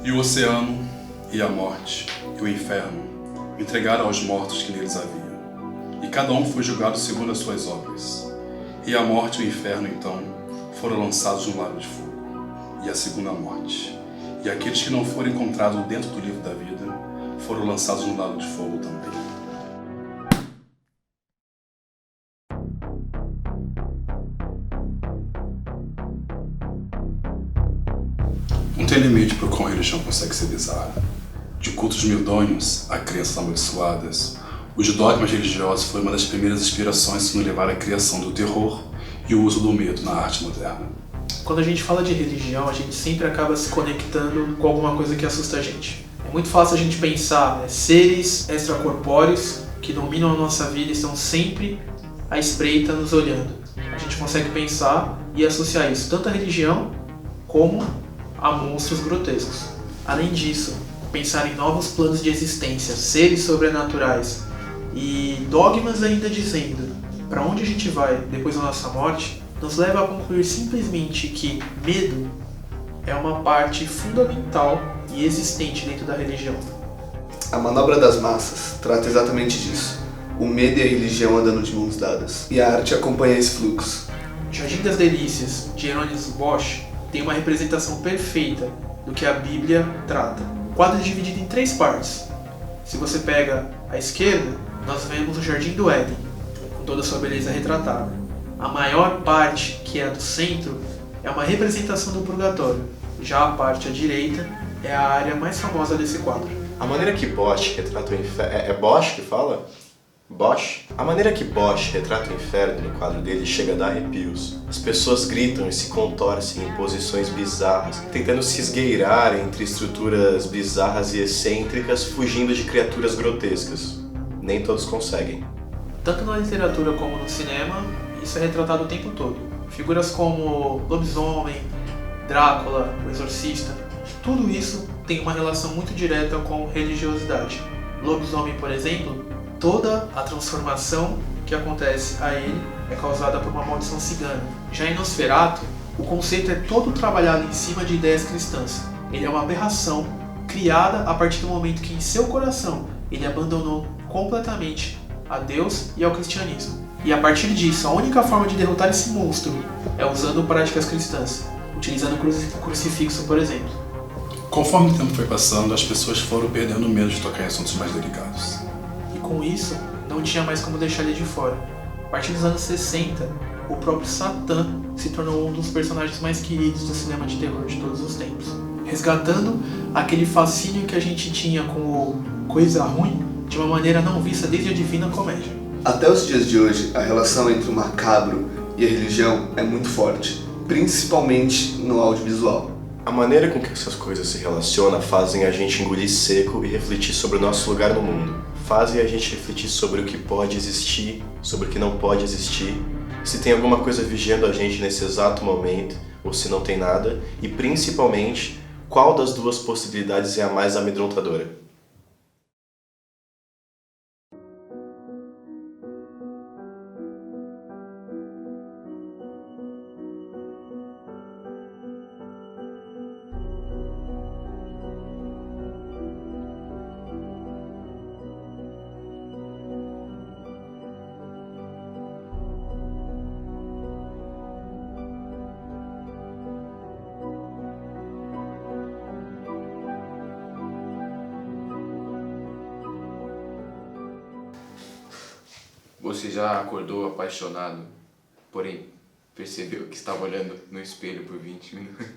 E o oceano, e a morte, e o inferno entregaram aos mortos que neles havia. E cada um foi julgado segundo as suas obras. E a morte e o inferno, então, foram lançados no lago de fogo. E a segunda morte. E aqueles que não foram encontrados dentro do livro da vida foram lançados no lago de fogo também. Não tem limite para o quão a religião consegue ser bizarra. De cultos medonhos a crenças amaldiçoadas, os dogmas religiosos foram uma das primeiras inspirações que nos levaram à criação do terror e o uso do medo na arte moderna. Quando a gente fala de religião, a gente sempre acaba se conectando com alguma coisa que assusta a gente. É muito fácil a gente pensar seres extracorpóreos que dominam a nossa vida e estão sempre à espreita nos olhando. A gente consegue pensar e associar isso tanto à religião como a monstros grotescos. Além disso, pensar em novos planos de existência, seres sobrenaturais e dogmas ainda dizendo para onde a gente vai depois da nossa morte, nos leva a concluir simplesmente que medo é uma parte fundamental e existente dentro da religião. A Manobra das Massas trata exatamente disso. O medo e a religião andando de mãos dadas. E a arte acompanha esse fluxo. Jardim das Delícias, de Hieronymus Bosch, tem uma representação perfeita do que a Bíblia trata. O quadro é dividido em 3 partes. Se você pega à esquerda, nós vemos o Jardim do Éden, com toda a sua beleza retratada. A maior parte, que é a do centro, é uma representação do purgatório. Já a parte à direita é a área mais famosa desse quadro. A maneira que Bosch retrata o inferno... É Bosch que fala? Bosch? A maneira que Bosch retrata o inferno no quadro dele chega a dar arrepios. As pessoas gritam e se contorcem em posições bizarras, tentando se esgueirar entre estruturas bizarras e excêntricas, fugindo de criaturas grotescas. Nem todos conseguem. Tanto na literatura como no cinema, isso é retratado o tempo todo. Figuras como lobisomem, Drácula, o Exorcista, tudo isso tem uma relação muito direta com religiosidade. Lobisomem, por exemplo, toda a transformação que acontece a ele é causada por uma maldição cigana. Já em Nosferatu, o conceito é todo trabalhado em cima de ideias cristãs. Ele é uma aberração criada a partir do momento que em seu coração ele abandonou completamente a Deus e ao cristianismo. E a partir disso, a única forma de derrotar esse monstro é usando práticas cristãs, utilizando o crucifixo, por exemplo. Conforme o tempo foi passando, as pessoas foram perdendo o medo de tocar em assuntos mais delicados. E com isso, não tinha mais como deixar ele de fora. A partir dos anos 60, o próprio Satã se tornou um dos personagens mais queridos do cinema de terror de todos os tempos, resgatando aquele fascínio que a gente tinha com o coisa ruim de uma maneira não vista desde a Divina Comédia. Até os dias de hoje, a relação entre o macabro e a religião é muito forte, principalmente no audiovisual. A maneira com que essas coisas se relacionam fazem a gente engolir seco e refletir sobre o nosso lugar no mundo. Fazem a gente refletir sobre o que pode existir, sobre o que não pode existir, se tem alguma coisa vigiando a gente nesse exato momento, ou se não tem nada, e principalmente, qual das duas possibilidades é a mais amedrontadora. Você já acordou apaixonado, porém percebeu que estava olhando no espelho por 20 minutos?